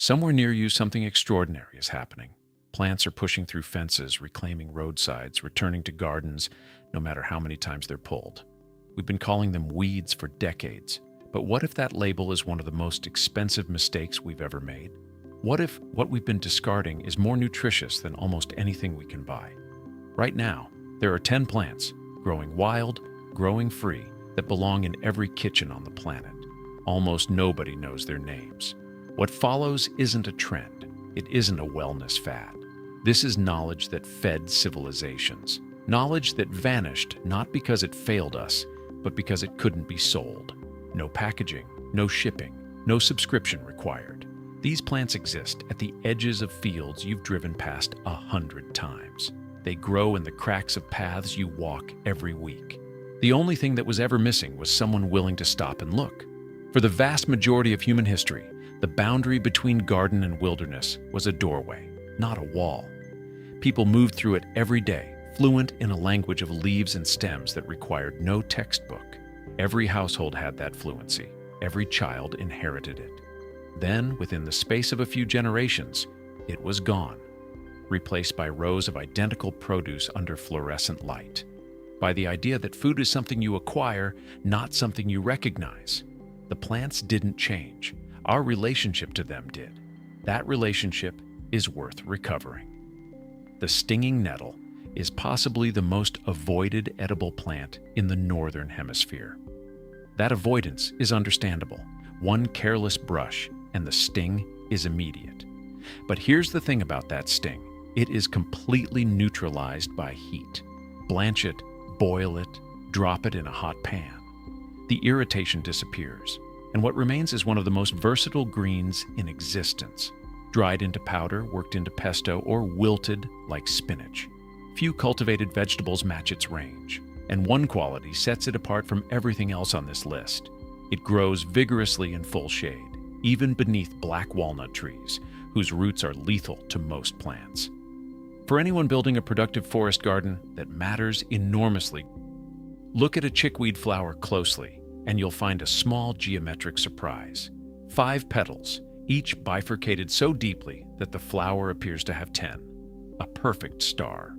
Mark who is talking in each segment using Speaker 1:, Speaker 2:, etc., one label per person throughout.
Speaker 1: Somewhere near you, something extraordinary is happening. Plants are pushing through fences, reclaiming roadsides, returning to gardens, no matter how many times they're pulled. We've been calling them weeds for decades, but what if that label is one of the most expensive mistakes we've ever made? What if what we've been discarding is more nutritious than almost anything we can buy? Right now, there are 10 plants, growing wild, growing free, that belong in every kitchen on the planet. Almost nobody knows their names. What follows isn't a trend. It isn't a wellness fad. This is knowledge that fed civilizations. Knowledge that vanished not because it failed us, but because it couldn't be sold. No packaging, no shipping, no subscription required. These plants exist at the edges of fields you've driven past 100 times. They grow in the cracks of paths you walk every week. The only thing that was ever missing was someone willing to stop and look. For the vast majority of human history, the boundary between garden and wilderness was a doorway, not a wall. People moved through it every day, fluent in a language of leaves and stems that required no textbook. Every household had that fluency. Every child inherited it. Then, within the space of a few generations, it was gone, replaced by rows of identical produce under fluorescent light. By the idea that food is something you acquire, not something you recognize. The plants didn't change. Our relationship to them did. That relationship is worth recovering. The stinging nettle is possibly the most avoided edible plant in the northern hemisphere. That avoidance is understandable. One careless brush and the sting is immediate. But here's the thing about that sting. It is completely neutralized by heat. Blanch it, boil it, drop it in a hot pan. The irritation disappears, and what remains is one of the most versatile greens in existence. Dried into powder, worked into pesto, or wilted like spinach. Few cultivated vegetables match its range, and one quality sets it apart from everything else on this list. It grows vigorously in full shade, even beneath black walnut trees, whose roots are lethal to most plants. For anyone building a productive forest garden, that matters enormously. Look at a chickweed flower closely, and you'll find a small geometric surprise. 5 petals, each bifurcated so deeply that the flower appears to have 10. A perfect star.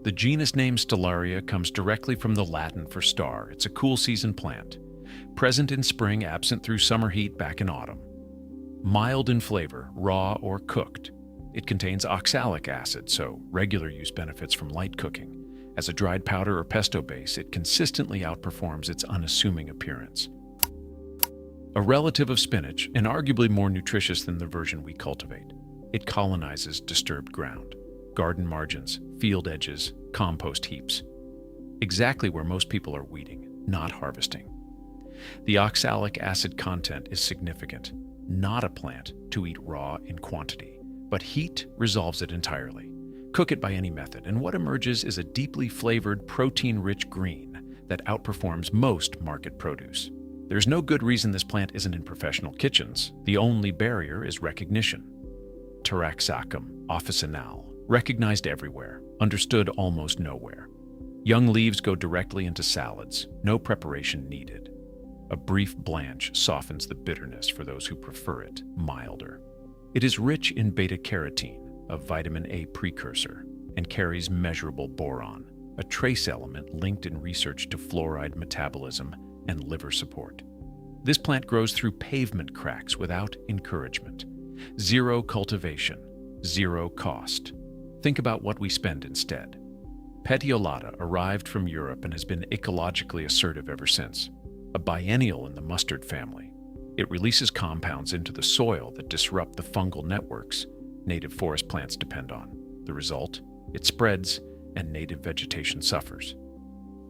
Speaker 1: The genus name Stellaria comes directly from the Latin for star. It's a cool season plant, present in spring, absent through summer heat back in autumn. Mild in flavor, raw or cooked. It contains oxalic acid, so regular use benefits from light cooking. As a dried powder or pesto base, it consistently outperforms its unassuming appearance. A relative of spinach, and arguably more nutritious than the version we cultivate, it colonizes disturbed ground, garden margins, field edges, compost heaps. Exactly where most people are weeding, not harvesting. The oxalic acid content is significant, not a plant to eat raw in quantity, but heat resolves it entirely. Cook it by any method, and what emerges is a deeply flavored, protein-rich green that outperforms most market produce. There's no good reason this plant isn't in professional kitchens. The only barrier is recognition. Taraxacum officinale, recognized everywhere, understood almost nowhere. Young leaves go directly into salads, no preparation needed. A brief blanch softens the bitterness for those who prefer it milder. It is rich in beta-carotene, a vitamin A precursor, and carries measurable boron, a trace element linked in research to fluoride metabolism and liver support. This plant grows through pavement cracks without encouragement. Zero cultivation, zero cost. Think about what we spend instead. Petiolata arrived from Europe and has been ecologically assertive ever since. A biennial in the mustard family. It releases compounds into the soil that disrupt the fungal networks native forest plants depend on. The result? It spreads, and native vegetation suffers.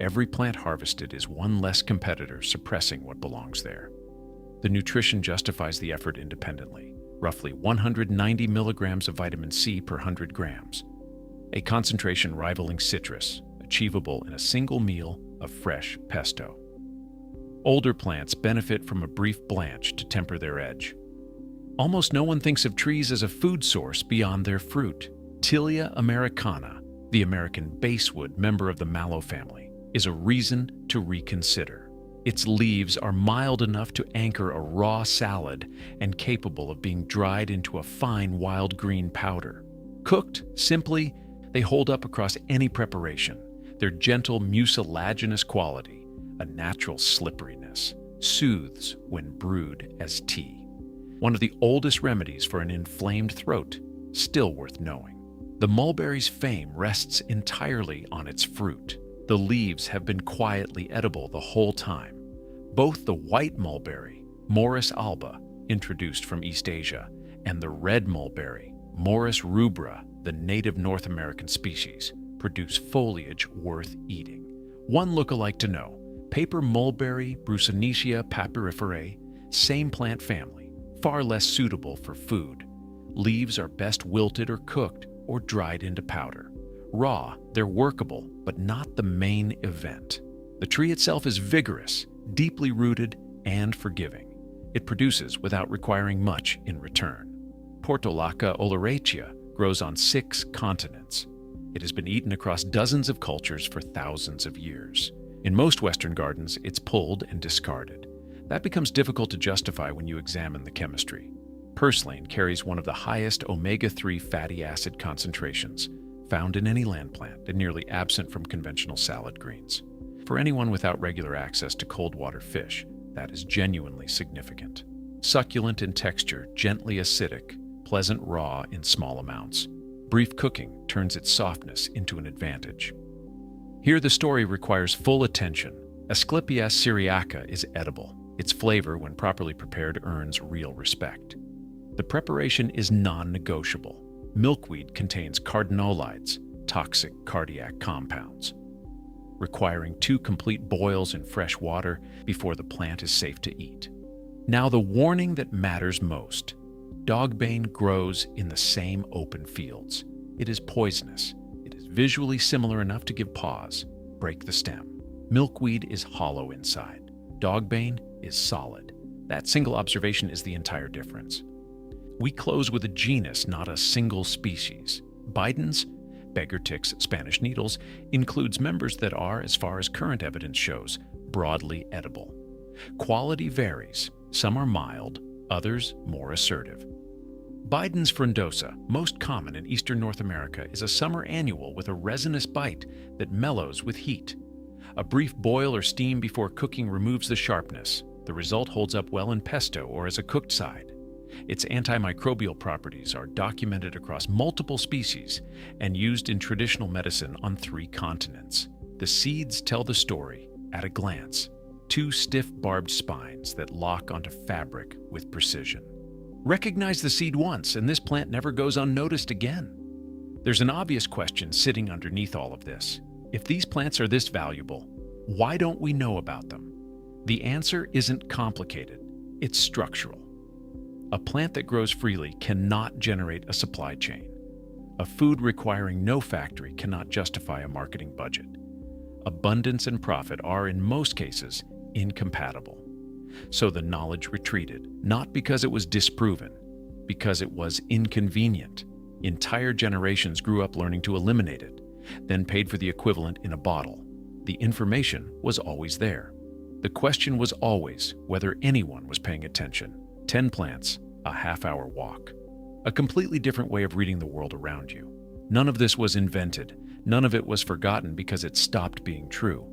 Speaker 1: Every plant harvested is one less competitor suppressing what belongs there. The nutrition justifies the effort independently, roughly 190 milligrams of vitamin C per 100 grams, a concentration rivaling citrus, achievable in a single meal of fresh pesto. Older plants benefit from a brief blanch to temper their edge. Almost no one thinks of trees as a food source beyond their fruit. Tilia americana, the American basswood member of the mallow family, is a reason to reconsider. Its leaves are mild enough to anchor a raw salad and capable of being dried into a fine wild green powder. Cooked, simply, they hold up across any preparation. Their gentle mucilaginous quality, a natural slipperiness, soothes when brewed as tea. One of the oldest remedies for an inflamed throat, still worth knowing. The mulberry's fame rests entirely on its fruit. The leaves have been quietly edible the whole time. Both the white mulberry, Morus alba, introduced from East Asia, and the red mulberry, Morus rubra, the native North American species, produce foliage worth eating. One look-alike to know, paper mulberry, Brucinicia papyriferae, same plant family, far less suitable for food. Leaves are best wilted or cooked or dried into powder. Raw, they're workable, but not the main event. The tree itself is vigorous, deeply rooted, and forgiving. It produces without requiring much in return. Portulaca oleracea grows on 6 continents. It has been eaten across dozens of cultures for thousands of years. In most Western gardens, it's pulled and discarded. That becomes difficult to justify when you examine the chemistry. Purslane carries one of the highest omega-3 fatty acid concentrations found in any land plant and nearly absent from conventional salad greens. For anyone without regular access to cold water fish, that is genuinely significant. Succulent in texture, gently acidic, pleasant raw in small amounts. Brief cooking turns its softness into an advantage. Here the story requires full attention. Asclepias syriaca is edible. Its flavor, when properly prepared, earns real respect. The preparation is non-negotiable. Milkweed contains cardenolides, toxic cardiac compounds, requiring 2 complete boils in fresh water before the plant is safe to eat. Now the warning that matters most. Dogbane grows in the same open fields. It is poisonous. It is visually similar enough to give pause. Break the stem. Milkweed is hollow inside. Dogbane is solid. That single observation is the entire difference. We close with a genus, not a single species. Bidens, beggar ticks, Spanish needles, includes members that are, as far as current evidence shows, broadly edible. Quality varies. Some are mild, others more assertive. Bidens frondosa, most common in eastern North America, is a summer annual with a resinous bite that mellows with heat. A brief boil or steam before cooking removes the sharpness. The result holds up well in pesto or as a cooked side. Its antimicrobial properties are documented across multiple species and used in traditional medicine on 3 continents. The seeds tell the story at a glance. 2 stiff barbed spines that lock onto fabric with precision. Recognize the seed once, and this plant never goes unnoticed again. There's an obvious question sitting underneath all of this. If these plants are this valuable, why don't we know about them? The answer isn't complicated. It's structural. A plant that grows freely cannot generate a supply chain. A food requiring no factory cannot justify a marketing budget. Abundance and profit are, in most cases, incompatible. So the knowledge retreated, not because it was disproven, because it was inconvenient. Entire generations grew up learning to eliminate it, then paid for the equivalent in a bottle. The information was always there. The question was always whether anyone was paying attention. 10 plants, a half-hour walk. A completely different way of reading the world around you. None of this was invented. None of it was forgotten because it stopped being true.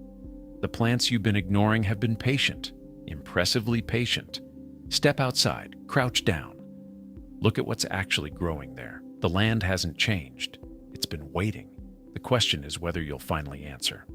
Speaker 1: The plants you've been ignoring have been patient, impressively patient. Step outside, crouch down. Look at what's actually growing there. The land hasn't changed. It's been waiting. The question is whether you'll finally answer.